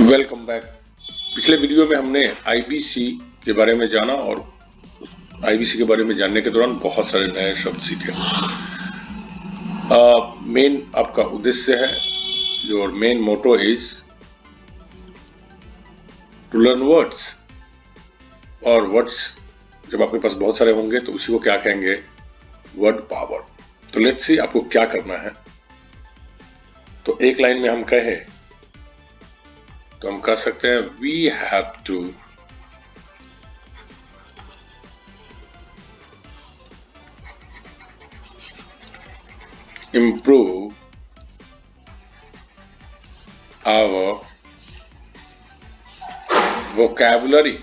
Welcome back. पिछले video में हमने आईबीसी के बारे में जाना और आईबीसी के बारे में जानने के दौरान बहुत सारे नए शब्द सीखे। मेन आपका उद्देश्य है, your main motto is to learn words. और वर्ड्स जब आपके पास बहुत सारे होंगे तो उसी को क्या कहेंगे? Word power. तो लेट्स सी आपको क्या करना है। तो एक लाइन में हम कहें तो हम कह सकते हैं we have to improve our vocabulary.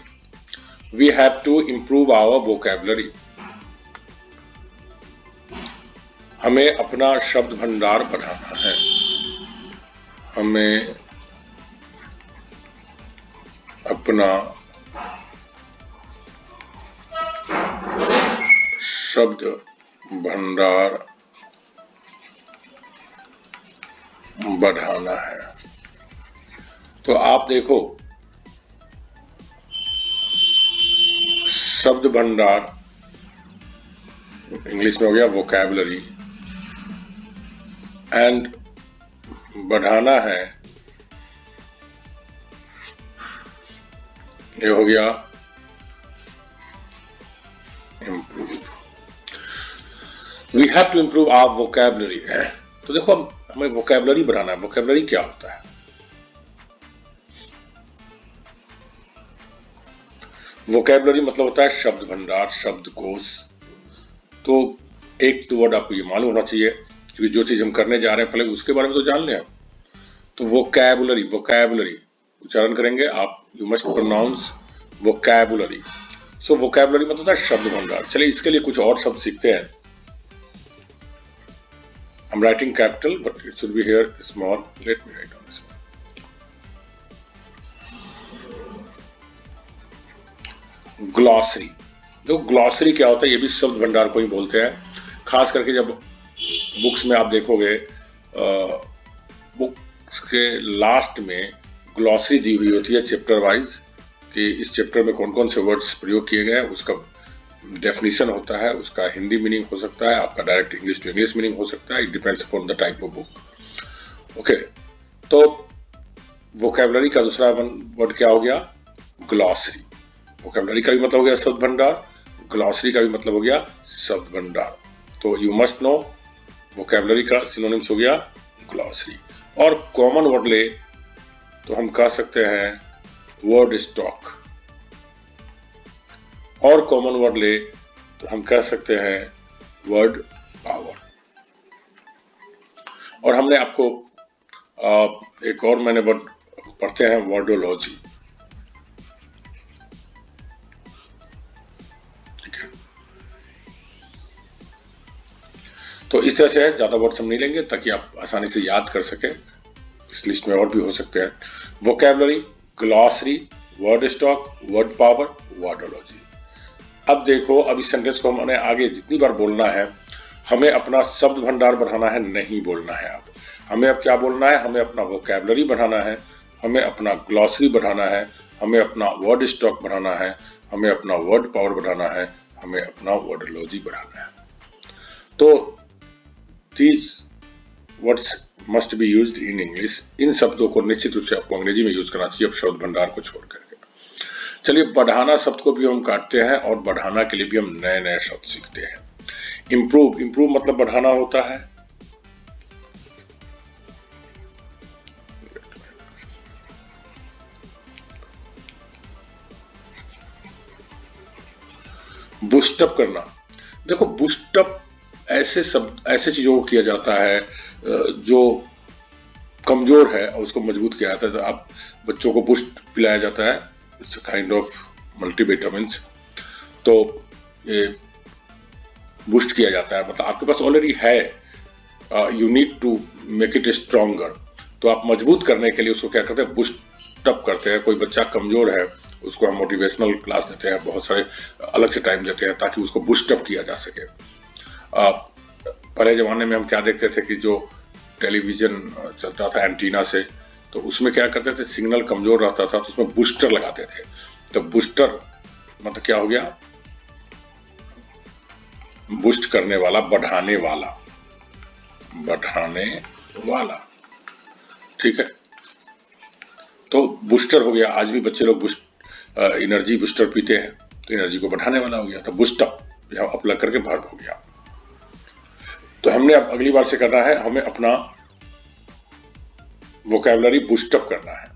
We have to improve our vocabulary. हमें अपना शब्द भंडार बढ़ाना है। हमें अपना शब्द भंडार बढ़ाना है। तो आप देखो, शब्द भंडार इंग्लिश में हो गया वोकैबुलरी, एंड बढ़ाना है ये हो गया improve. We have to improve our vocabulary. तो देखो, हमें वोकैबुलरी बढ़ाना है। वोकैबुलरी क्या होता है? वोकैबुलरी मतलब होता है शब्द भंडार, शब्दकोश। तो एक तो वर्ड आपको ये मालूम होना चाहिए, क्योंकि जो चीज हम करने जा रहे हैं पहले उसके बारे में तो जान लें। तो वोकैबुलरी, वोकैबुलरी उच्चारण करेंगे आप, you must pronounce vocabulary. So vocabulary मतलब होता है शब्द भंडार। चलिए इसके लिए कुछ और शब्द सीखते हैं। I'm writing capital, but it should be here small. Let me write on this one. Glossary. देखो ग्लॉसरी क्या होता है, ये भी शब्द भंडार को ही बोलते हैं। खास करके जब बुक्स में आप देखोगे, बुक्स के लास्ट में ग्लॉसरी दी हुई होती है चैप्टर वाइज, कि इस चैप्टर में कौन कौन से वर्ड्स प्रयोग किए गए हैं, उसका डेफिनेशन होता है, उसका हिंदी मीनिंग हो सकता है, आपका direct English to English meaning हो सकता है। It depends upon the type of book. Okay, तो वोकैबुलरी का दूसरा वर्ड क्या हो गया? ग्लॉसरी। वोकैबुलरी का भी मतलब हो गया शब्द भंडार, ग्लॉसरी का भी मतलब हो गया शब्द भंडार। तो यू मस्ट नो, वोकैबुलरी का सिनोनिम्स हो गया ग्लॉसरी। और कॉमन वर्ड ले तो हम कह सकते हैं वर्ड स्टॉक, और कॉमन वर्ड ले तो हम कह सकते हैं वर्ड पावर। और हमने आपको एक और मैंने वर्ड पढ़ते हैं, वर्डोलॉजी। ठीक है, तो इस तरह से है, ज्यादा वर्ड्स हम नहीं लेंगे ताकि आप आसानी से याद कर सके। इस लिस्ट में और भी हो सकते हैं। Vocabulary, glossary, word stock, word power, wordology. अब देखो, अब इस सेंटेंस को हमने आगे जितनी बार बोलना है, हमें अपना शब्द भंडार बढ़ाना है, नहीं बोलना है। अब हमें अब क्या बोलना है? हमें अपना वोकैबुलरी बढ़ाना है, हमें अपना ग्लॉसरी बढ़ाना है, हमें अपना वर्ड स्टॉक बढ़ाना है, हमें अपना वर्ड पावर बढ़ाना है, हमें अपना वर्डोलॉजी बढ़ाना है। तो these words must be used in English. इन शब्दों को निश्चित रूप से आपको अंग्रेजी में यूज करना चाहिए, अब शब्द भंडार को छोड़ करके। चलिए, बढ़ाना शब्द को भी हम काटते हैं और बढ़ाना के लिए भी हम नए नए शब्द सीखते हैं। इम्प्रूव, इम्प्रूव मतलब बढ़ाना होता है। बूस्टअप करना। देखो, बूस्टअप ऐसे शब्द, ऐसे चीजों को किया जाता है जो कमजोर है और उसको मजबूत किया जाता है। तो आप बच्चों को बूस्ट पिलाया जाता है, it's a kind of multivitamins. तो ये बूस्ट किया जाता है, मतलब आपके पास ऑलरेडी है, you need to make it stronger. तो आप मजबूत करने के लिए उसको क्या करते हैं? बूस्ट अप करते हैं। कोई बच्चा कमजोर है, उसको हम मोटिवेशनल क्लास देते हैं, बहुत सारे अलग से टाइम देते हैं ताकि उसको बूस्ट अप किया जा सके। पहले जमाने में हम क्या देखते थे कि जो टेलीविजन चलता था एंटीना से, तो उसमें क्या करते थे, सिग्नल कमजोर रहता था तो उसमें बूस्टर लगाते थे। तो बूस्टर मतलब क्या हो गया, बूस्ट करने वाला, बढ़ाने वाला, बढ़ाने वाला, ठीक है। तो बूस्टर हो गया। आज भी बच्चे लोग एनर्जी बूस्टर पीते हैं, तो एनर्जी को बढ़ाने वाला हो गया। तो बूस्ट अप लग करके वर्ब हो गया। तो हमने अब अगली बार से करना है, हमें अपना वोकैबुलरी बूस्टअप करना है,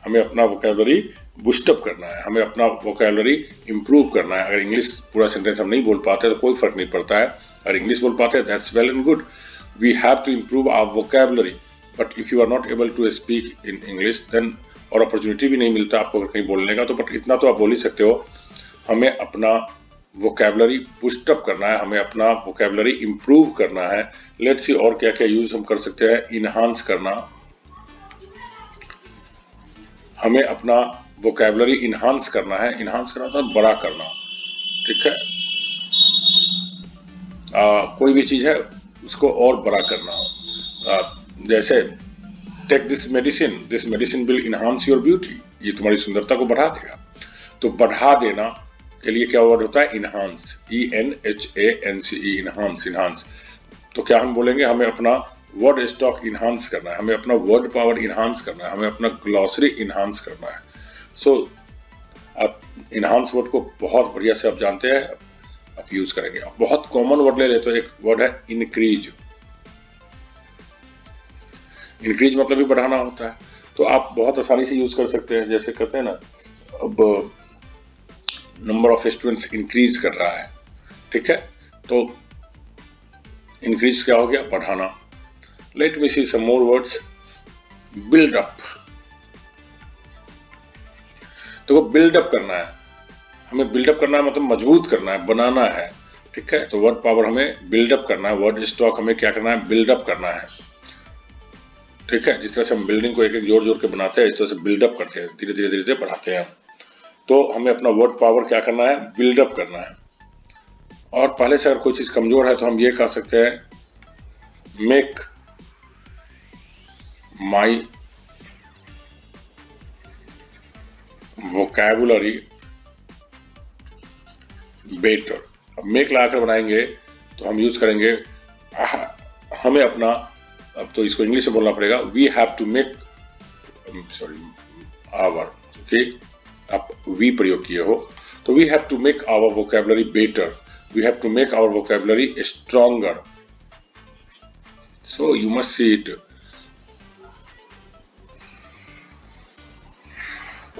हमें अपना वोकैबुलरी बूस्टअप करना है, हमें अपना वोकैबुलरी इंप्रूव करना है। अगर इंग्लिश पूरा सेंटेंस हम नहीं बोल पाते तो कोई फर्क नहीं पड़ता है, अगर इंग्लिश बोल पाते हैं that's well and good. We have to improve our vocabulary, but if you are not able to speak in English then, और अपॉर्चुनिटी भी नहीं मिलता आपको अगर कहीं बोलने का, तो बट इतना तो आप बोल ही सकते हो, हमें अपना वोकैबुलरी बूस्टअप करना है, हमें अपना वोकैबुलरी इंप्रूव करना है। लेट्स सी और क्या क्या यूज हम कर सकते हैं। इनहांस करना, हमें अपना वोकैबुलरी इनहांस करना है। इनहांस करना मतलब बड़ा करना, ठीक है। कोई भी चीज है उसको और बड़ा करना। जैसे take this medicine will enhance your beauty, ये तुम्हारी सुंदरता को बढ़ा देगा। तो बढ़ा देना के लिए क्या वर्ड होता है, इनहांस, ENHANCE, इनहांस। तो क्या हम बोलेंगे, हमें अपना वर्ड स्टॉक इनहांस करना है, हमें अपना वर्ड पावर इनहांस करना है, हमें अपना ग्लॉसरी इनहांस करना है। सो आप इनहांस वर्ड को बहुत बढ़िया से आप जानते हैं, आप यूज करेंगे। आप बहुत कॉमन वर्ड ले लेते हो, एक वर्ड है इंक्रीज। इंक्रीज मतलब भी बढ़ाना होता है, तो आप बहुत आसानी से यूज कर सकते हैं। जैसे कहते हैं ना, अब नंबर ऑफ स्टूडेंट्स इंक्रीज कर रहा है, ठीक है। तो इंक्रीज क्या हो गया, बढ़ाना। लेट मी सी सम मोर वर्ड्स। बिल्ड अप, तो वो बिल्डअप करना है, हमें बिल्डअप करना है मतलब मजबूत करना है, बनाना है, ठीक है। तो वर्ड पावर हमें बिल्डअप करना है, वर्ड स्टॉक हमें क्या करना है, बिल्डअप करना है, ठीक है। जिस तरह से हम बिल्डिंग को एक एक जोड़ जोड़ के बनाते हैं, इस तरह से बिल्डअप करते हैं, धीरे धीरे धीरे धीरे बढ़ाते हैं। तो हमें अपना वर्ड पावर क्या करना है, बिल्डअप करना है। और पहले से अगर कोई चीज कमजोर है तो हम ये कह सकते हैं, मेक माई वोकैबुलरी बेटर। अब मेक लगाकर बनाएंगे तो हम यूज करेंगे, हमें अपना, अब तो इसको इंग्लिश में बोलना पड़ेगा, we have to make, our, ठीक, आप वी प्रयोग किए हो, तो we have to make our vocabulary better, we have to make our vocabulary stronger. So you must see it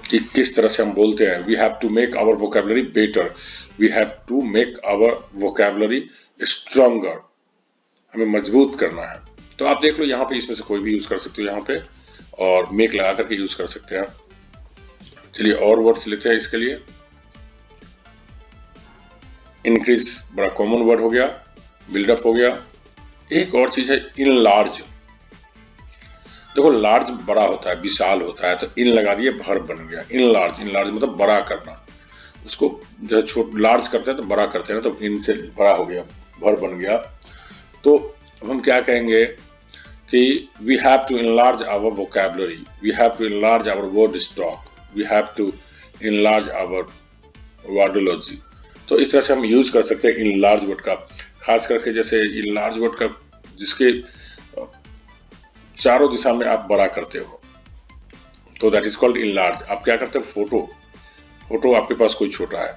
कि किस तरह से हम बोलते हैं। We have to make our vocabulary better, we have to make our vocabulary stronger, हमें मजबूत करना है। तो आप देख लो, यहाँ पे इसमें से कोई भी यूज कर सकते हो यहाँ पे, और मेक लगा करके यूज कर सकते हैं। चलिए और वर्ड्स लेते हैं इसके लिए। इंक्रीज बड़ा कॉमन वर्ड हो गया, बिल्डअप हो गया। एक और चीज है इनलार्ज। देखो लार्ज बड़ा होता है, विशाल होता है, तो इन लगा दिए, भर बन गया इनलार्ज। इनलार्ज मतलब बड़ा करना, उसको जो छोट लार्ज करते हैं तो बड़ा करते हैं ना, तो इन से बड़ा हो गया, भर बन गया। तो हम क्या कहेंगे कि we have to enlarge our vocabulary, we have to enlarge our word stock, we have to enlarge our wordology. तो इस तरह से हम यूज कर सकते हैं इनलार्ज वर्ड का, खास करके जैसे इनलार्ज वर्ड का जिसके चारों दिशा में आप बड़ा करते हो, तो दैट इज कॉल्ड इनलार्ज। आप क्या करते हो, फोटो आपके पास कोई छोटा है,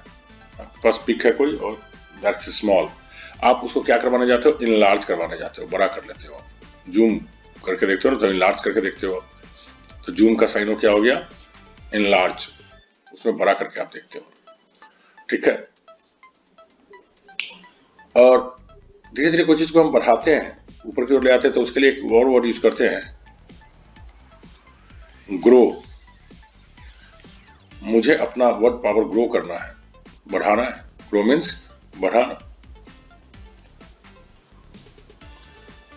आपके पास पिक है कोई और दैट्स स्मॉल, आप उसको क्या करवाने जाते हो, इनलार्ज करवाने जाते हो, बड़ा कर लेते हो। जूम करके देखते हो ना, तो इनलार्ज करके देखते हो, तो जूम का साइन हो क्या हो गया, इनलार्ज, उसमें बड़ा करके आप देखते हो, ठीक है। और धीरे धीरे कोई चीज को हम बढ़ाते हैं, ऊपर की ओर ले आते हैं, तो उसके लिए एक और वर्ड यूज करते हैं, ग्रो। मुझे अपना वर्ड पावर ग्रो करना है, बढ़ाना है। ग्रो मीन्स बढ़ाना।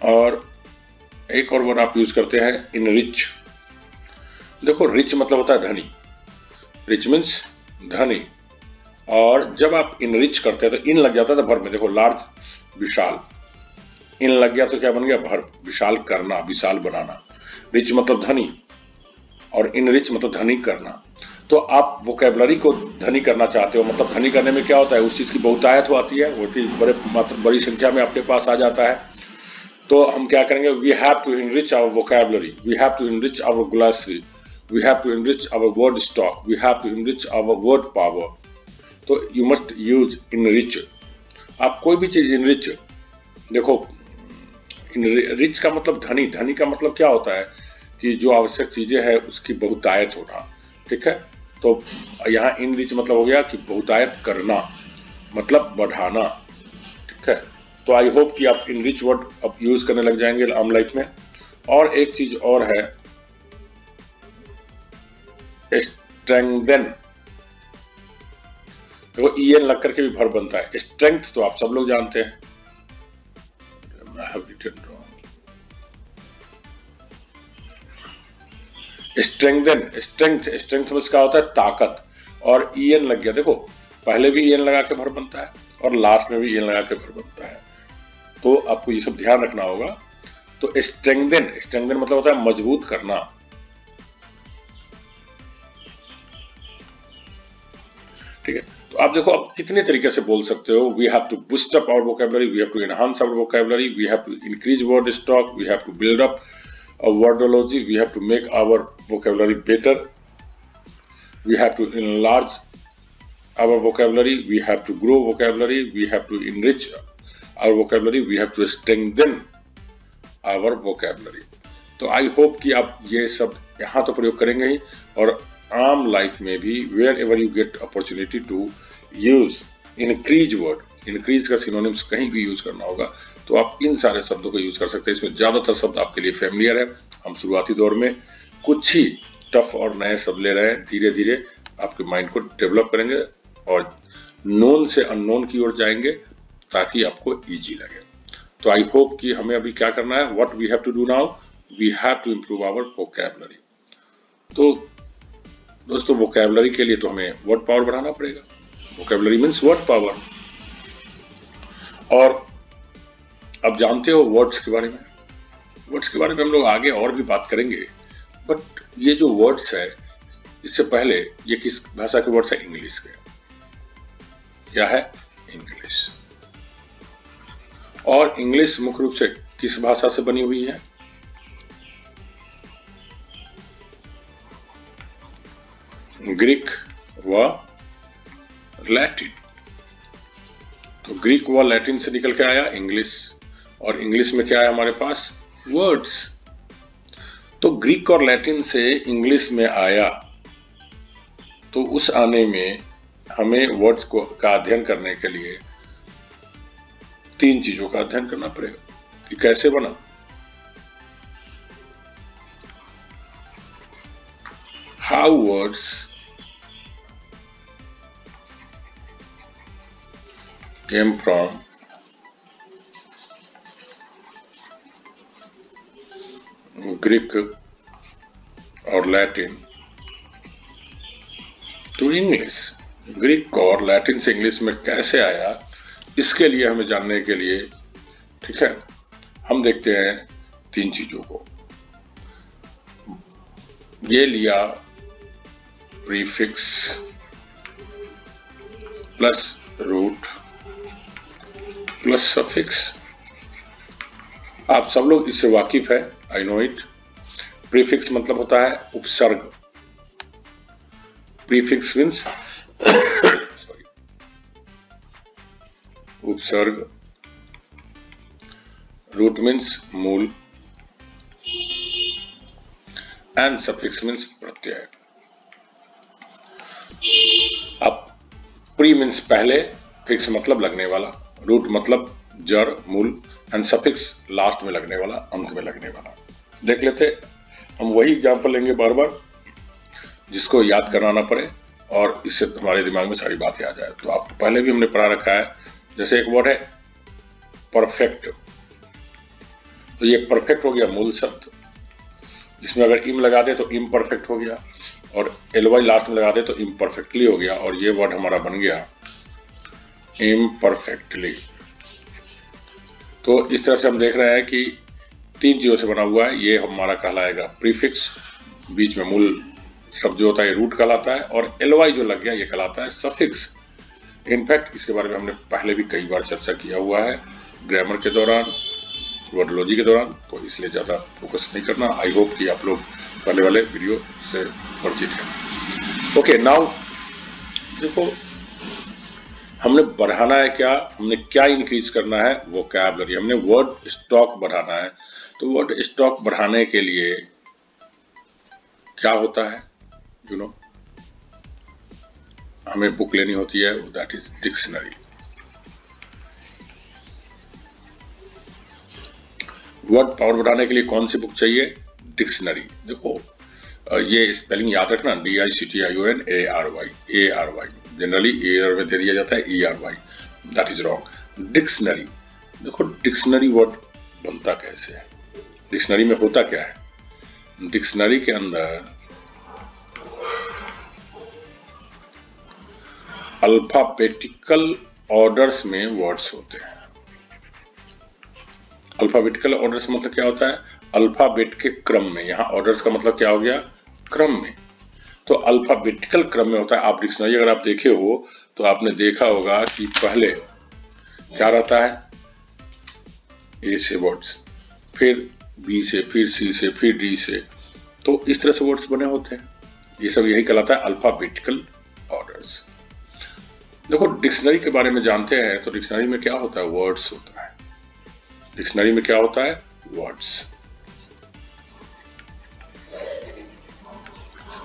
और एक और वर्ड आप यूज करते हैं, इनरिच। देखो रिच मतलब होता है धनी, रिच मीन्स धनी। और जब आप इनरिच करते हैं तो इन लग जाता है तो भर में, देखो लार्ज विशाल, इन लग गया तो क्या बन गया, भर, विशाल करना, विशाल बनाना। रिच मतलब धनी, और इनरिच मतलब धनी करना। तो आप वोकेबलरी को धनी करना चाहते हो, मतलब धनी करने में क्या होता है, उस चीज की बहुतायत हो आती है, वो चीज बड़ी संख्या में आपके पास आ जाता है। तो हम क्या करेंगे, we have to enrich our vocabulary, we have to enrich our glossary, we have to enrich our word stock, we have to enrich our word power. तो यू मस्ट यूज इनरिच। आप कोई भी चीज इनरिच, देखो rich का मतलब धनी, धनी का मतलब क्या होता है कि जो आवश्यक चीजें हैं उसकी बहुतायत होना, ठीक है। तो यहाँ इनरिच मतलब हो गया कि बहुतायत करना, मतलब बढ़ाना, ठीक है। तो आई होप कि आप इनरिच वर्ड अब यूज करने लग जाएंगे आम लाइफ में। और एक चीज और है, स्ट्रेंथन। देखो ईएन लग करके भी वर्ब बनता है। स्ट्रेंथ तो आप सब लोग जानते हैं, स्ट्रेंथन, स्ट्रेंथ में इसका होता है ताकत, और ईएन लग गया, देखो पहले भी ईएन लगा के वर्ब बनता है और लास्ट में भी ईएन लगा के वर्ब बनता है, तो आपको ये सब ध्यान रखना होगा। तो स्ट्रेंथन, स्ट्रेंथन मतलब होता है मजबूत करना, ठीक है। तो आप देखो आप कितने तरीके से बोल सकते हो, we have to boost up our vocabulary, we have to enhance our vocabulary, we have to increase word stock, we have to build up a wordology, we have to make our vocabulary better, we have to enlarge our vocabulary, we have to grow vocabulary, we have to enrich our vocabulary, we have to strengthen our vocabulary। तो I hope कि आप ये सब यहाँ तो प्रयोग करेंगे ही, और आम लाइफ में भी wherever you get opportunity to use increase word, increase का सिनोनिम्स कहीं भी यूज करना होगा तो आप इन सारे शब्दों को यूज कर सकते हैं। इसमें ज्यादातर शब्द आपके लिए फेमिलियर है। हम शुरुआती दौर में कुछ ही टफ और नए शब्द ले रहे हैं, धीरे धीरे आपके माइंड को डेवलप करेंगे और नोन से अननोन की ओर जाएंगे ताकि आपको इजी लगे। तो आई होप कि हमें अभी क्या करना है, what we have to do now, we have to improve our vocabulary. तो दोस्तों वोकैबुलरी के लिए तो हमें वर्ड पावर बढ़ाना पड़ेगा। Vocabulary means word power. और अब जानते हो वर्ड्स के बारे में, वर्ड्स के बारे में हम लोग आगे और भी बात करेंगे, बट ये जो वर्ड्स है इससे पहले ये किस भाषा के वर्ड्स है, इंग्लिश के। क्या है, इंग्लिश। और इंग्लिश मुख्य रूप से किस भाषा से बनी हुई है, ग्रीक व लैटिन। तो ग्रीक व लैटिन से निकल के आया इंग्लिश, और इंग्लिश में क्या है हमारे पास, वर्ड्स। तो ग्रीक और लैटिन से इंग्लिश में आया, तो उस आने में हमें वर्ड्स को का अध्ययन करने के लिए तीन चीजों का अध्ययन करना पड़ेगा कि कैसे बना। How words came from Greek और लैटिन टू इंग्लिश। ग्रीक और लैटिन से इंग्लिश में कैसे आया, इसके लिए हमें जानने के लिए, ठीक है, हम देखते हैं तीन चीजों को। ये लिया prefix plus root plus suffix. आप सब लोग इससे वाकिफ है, आई नो इट। प्रीफिक्स मतलब होता है उपसर्ग। प्रीफिक्स मीन्स सॉरी उपसर्ग, रूट मीन्स मूल, एंड सफिक्स मीन्स प्रत्यय। अब प्री मीन्स पहले, फिक्स मतलब लगने वाला, रूट मतलब जड़ मूल, एंड सफिक्स लास्ट में लगने वाला, अंत में लगने वाला। देख लेते, हम वही एग्जाम्पल लेंगे बार बार जिसको याद करना ना पड़े और इससे हमारे दिमाग में सारी बातें आ जाए। तो आपको पहले भी हमने पढ़ा रखा है, जैसे एक वर्ड है परफेक्ट। तो ये परफेक्ट हो गया मूल शब्द, इसमें अगर इम लगा दे तो इम परफेक्ट हो गया, और एलवाई लास्ट में लगा दे तो इम्परफेक्टली हो गया, और ये वर्ड हमारा बन गया इम्परफेक्टली। तो इस तरह से हम देख रहे हैं कि तीन चीजों से बना हुआ है। ये हमारा कहलाएगा प्रीफिक्स, बीच में मूल शब्द जो होता है रूट कहलाता है, और एलवाई जो लग गया ये कहलाता है सफिक्स। इनफैक्ट इसके बारे में हमने पहले भी कई बार चर्चा किया हुआ है ग्रामर के दौरान, वर्डोलॉजी के दौरान, तो इसलिए ज़्यादा फोकस नहीं करना। आई होप कि आप लोग पहले वाले वीडियो से परिचित हैं। ओके, नाउ देखो हमने बढ़ाना है क्या, हमने क्या इंक्रीज करना है, वोकैबुलरी, हमने वर्ड स्टॉक बढ़ाना है। तो वर्ड स्टॉक बढ़ाने के लिए क्या होता है, यू नो, हमें बुक लेनी होती है, that is dictionary. Word power बढ़ाने के लिए कौन सी बुक चाहिए, डिक्शनरी। देखो ये स्पेलिंग याद रखना, DICTION ARY, जनरली एरर में दे दिया जाता है ERY, that is wrong. Dictionary, देखो डिक्शनरी वर्ड बनता कैसे है, डिक्शनरी में होता क्या है। डिक्शनरी के अंदर अल्फाबेटिकल ऑर्डर्स में वर्ड्स होते हैं। अल्फाबेटिकल ऑर्डर्स मतलब क्या होता है, अल्फाबेट के क्रम में। यहाँ ऑर्डर्स का मतलब क्या हो गया, क्रम में। तो अल्फाबेटिकल क्रम में होता है। आप डिक्शनरी अगर आप देखे हो तो आपने देखा होगा कि पहले क्या रहता है, ए से वर्ड्स, फिर बी से, फिर सी से, फिर डी से, तो इस तरह से वर्ड्स बने होते हैं। ये सब यही कहलाता है अल्फाबेटिकल ऑर्डर्स। देखो डिक्शनरी के बारे में जानते हैं तो डिक्शनरी में क्या होता है, वर्ड्स होता है। डिक्शनरी में क्या होता है, वर्ड्स।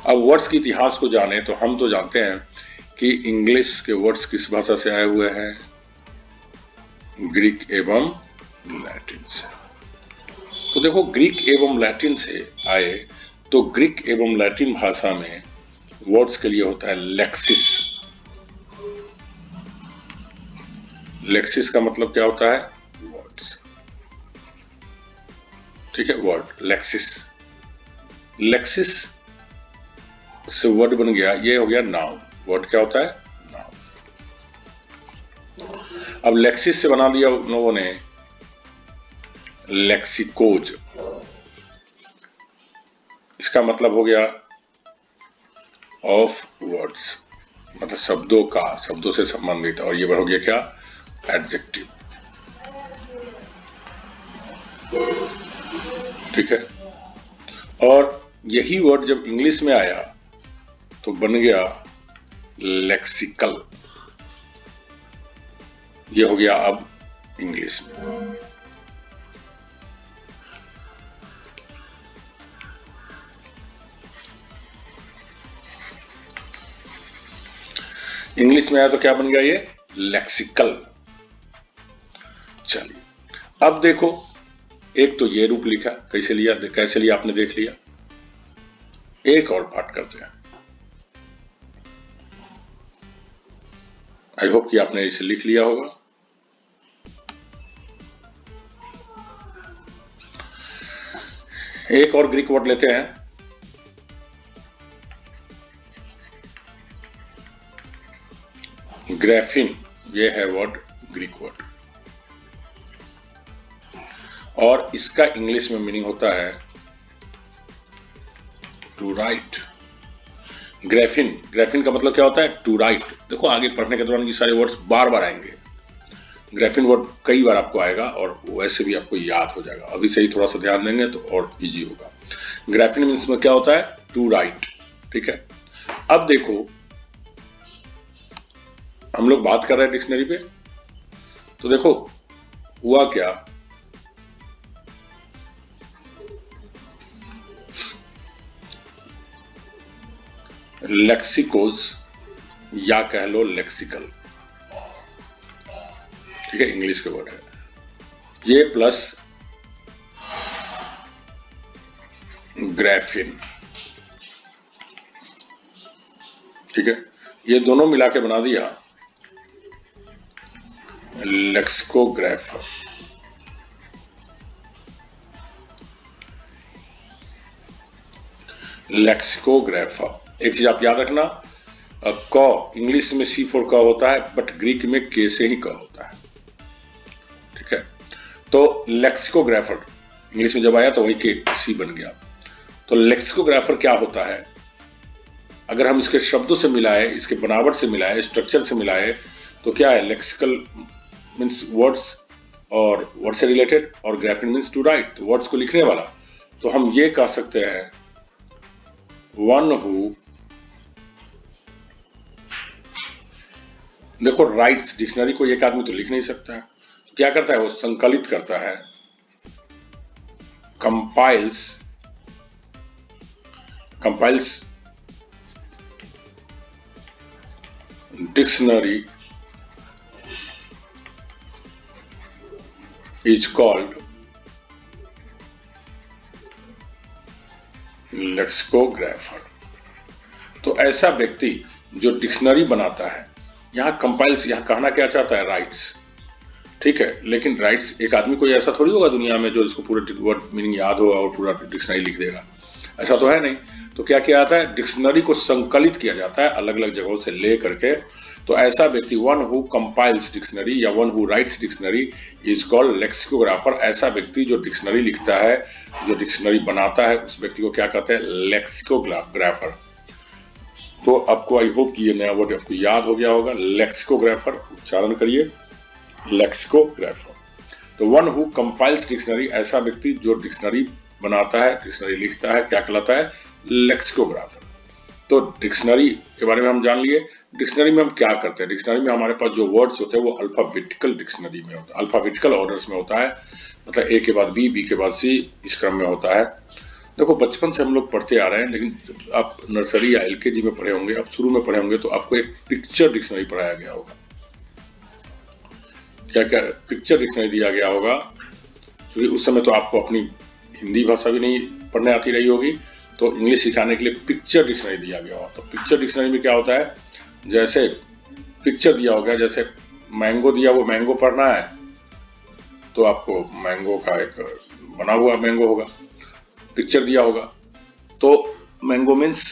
अब वर्ड्स के इतिहास को जाने तो हम तो जानते हैं कि इंग्लिश के वर्ड्स किस भाषा से आए हुए हैं, ग्रीक एवं लैटिन से। तो देखो ग्रीक एवं लैटिन से आए तो ग्रीक एवं लैटिन भाषा में वर्ड्स के लिए होता है लेक्सिस। लेक्सिस का मतलब क्या होता है, वर्ड्स, ठीक है, वर्ड लेक्सिस। लेक्सिस से वर्ड बन गया, ये हो गया नाउन। वर्ड क्या होता है, नाउन। अब लेक्सिस से बना दिया उन लोगों ने लेक्सिकोज। इसका मतलब हो गया ऑफ वर्ड्स, मतलब शब्दों का, शब्दों से संबंधित, और ये हो गया क्या, एडजेक्टिव, ठीक है। और यही वर्ड जब इंग्लिश में आया तो बन गया लेक्सिकल। ये हो गया अब इंग्लिश में। इंग्लिश में आया तो क्या बन गया, ये लेक्सिकल। चलिए अब देखो, एक तो ये रूप लिखा, कैसे लिया, कैसे लिया आपने देख लिया। एक और पाठ करते हैं। आई होप कि आपने इसे लिख लिया होगा। एक और ग्रीक वर्ड लेते हैं, ग्राफिन। ये है वर्ड, ग्रीक वर्ड, और इसका इंग्लिश में मीनिंग होता है टू राइट। ग्राफिन, ग्राफिन का मतलब क्या होता है, टू राइट। देखो आगे पढ़ने के दौरान ये सारे वर्ड्स बार बार आएंगे। ग्राफिन वर्ड कई बार आपको आएगा और वैसे भी आपको याद हो जाएगा। अभी से ही थोड़ा सा ध्यान देंगे तो और इजी होगा। ग्राफिन मीन्स में क्या होता है, टू राइट, ठीक है। अब देखो हम लोग बात कर रहे हैं डिक्शनरी पे, तो देखो हुआ क्या, लेक्सिकोज या कह लो लेक्सिकल, ठीक है, इंग्लिश के वर्ड है ये, प्लस ग्राफिन, ठीक है, ये दोनों मिला के बना दिया लेक्सिकोग्राफर। लेक्सिकोग्राफर, एक चीज आप याद रखना, क इंग्लिश में C for क होता है, बट ग्रीक में K से ही क होता है, ठीक है। तो लेक्सिकोग्राफर इंग्लिश में जब आया तो वही K C बन गया। तो लेक्सिकोग्राफर क्या होता है? अगर हम इसके शब्दों से मिलाए, इसके बनावट से मिलाए, स्ट्रक्चर से मिलाए, तो क्या है? लेक्सिकल मीन्स वर्ड्स और वर्ड से रिलेटेड, और ग्राफिंग मीन्स टू राइट, तो वर्ड्स को लिखने वाला। तो हम ये कह सकते हैं वन हु, देखो राइट्स, डिक्शनरी को एक आदमी तो लिख नहीं सकता है, तो क्या करता है? वो संकलित करता है, compiles dictionary is called lexicographer. तो ऐसा व्यक्ति जो डिक्शनरी बनाता है, यहां कंपाइल्स, यहां कहना क्या चाहता है? राइट्स, ठीक है, लेकिन राइट्स एक आदमी कोई ऐसा थोड़ी होगा दुनिया में जो इसको पूरा वर्ड मीनिंग याद होगा और पूरा डिक्शनरी लिख देगा, ऐसा तो है नहीं। तो क्या किया जाता है? डिक्शनरी को संकलित किया जाता है अलग अलग जगहों से ले करके। तो ऐसा व्यक्ति, वन हु कंपाइल्स डिक्शनरी या one who rights dictionary is called lexicographer. ऐसा व्यक्ति जो डिक्शनरी लिखता है, जो डिक्शनरी बनाता है, उस व्यक्ति को क्या कहते हैं? लेक्सिकोग्राफर। तो आपको आई होप कि ये नया वर्ड आपको याद हो गया होगा, लेक्सिकोग्राफर। उच्चारण करिए, लेक्सिकोग्राफर। तो वन हु कंपाइल्स डिक्शनरी, ऐसा व्यक्ति जो डिक्शनरी बनाता है, डिक्शनरी लिखता है, क्या कहलाता है? लेक्सिकोग्राफर। तो डिक्शनरी के बारे में हम जान लिए। डिक्शनरी में हम क्या करते हैं? डिक्शनरी में हमारे पास जो वर्ड्स होते हैं वो अल्फाबेटिकल डिक्शनरी में होता है, अल्फाबेटिकल ऑर्डर्स में होता है, मतलब ए के बाद बी, बी के बाद सी, इस क्रम में होता है। देखो बचपन से हम लोग पढ़ते आ रहे हैं, लेकिन जब आप नर्सरी या एलकेजी में पढ़े होंगे, आप शुरू में पढ़े होंगे, तो आपको एक पिक्चर डिक्शनरी पढ़ाया गया होगा। क्या क्या पिक्चर डिक्शनरी दिया गया होगा, क्योंकि उस समय तो आपको अपनी हिंदी भाषा भी नहीं पढ़ने आती रही होगी, तो इंग्लिश सिखाने के लिए पिक्चर डिक्शनरी दिया गया होगा। तो पिक्चर डिक्शनरी में क्या होता है? जैसे पिक्चर दिया होगा, जैसे मैंगो दिया, वो मैंगो पढ़ना है, तो आपको मैंगो का एक बना हुआ मैंगो होगा, पिक्चर दिया होगा। तो मैंगो मीन्स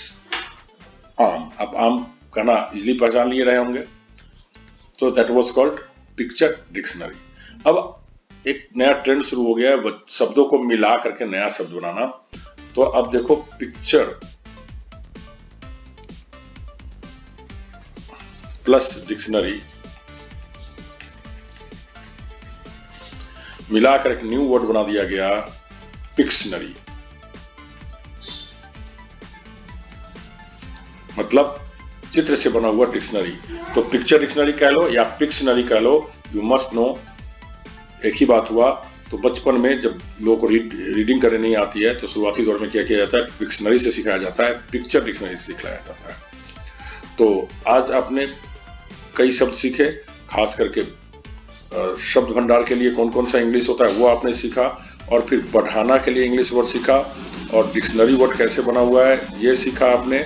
आम, आप आम का ना इजिली पहचान लिए रहे होंगे, तो that was called picture dictionary. अब एक नया ट्रेंड शुरू हो गया है शब्दों को मिला करके नया शब्द बनाना। तो अब देखो पिक्चर प्लस डिक्शनरी मिलाकर एक न्यू वर्ड बना दिया गया, पिक्शनरी। मतलब चित्र से बना हुआ डिक्शनरी। तो पिक्चर डिक्शनरी कह लो या पिक्शनरी कह लो, यू मस्ट नो, एक ही बात हुआ। तो बचपन में जब लोगों को रीडिंग करने नहीं आती है, तो शुरुआती दौर में क्या किया जाता है? डिक्शनरी से सिखाया जाता है, पिक्चर डिक्शनरी से सिखाया जाता है। तो आज आपने कई शब्द सीखे, खास करके शब्द भंडार के लिए कौन कौन सा इंग्लिश होता है वो आपने सीखा, और फिर बढ़ाना के लिए इंग्लिश वर्ड सीखा, और डिक्शनरी वर्ड कैसे बना हुआ है ये सीखा आपने,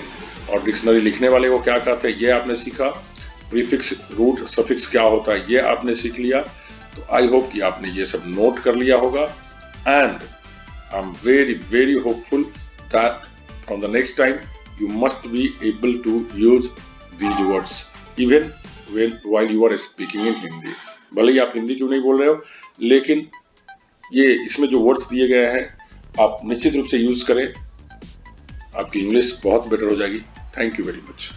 और डिक्शनरी लिखने वाले को क्या कहते हैं ये आपने सीखा, प्रीफिक्स, रूट, सफिक्स क्या होता है ये आपने सीख लिया। तो आई होप कि आपने ये सब नोट कर लिया होगा, and I am very very hopeful that from the next time you must be able to use these words even while you are speaking in Hindi। भले ही आप हिंदी क्यों नहीं बोल रहे हो, लेकिन ये इसमें जो वर्ड्स दिए गए हैं आप निश्चित रूप से यूज करें, आपकी इंग्लिश बहुत बेटर हो जाएगी। Thank you very much.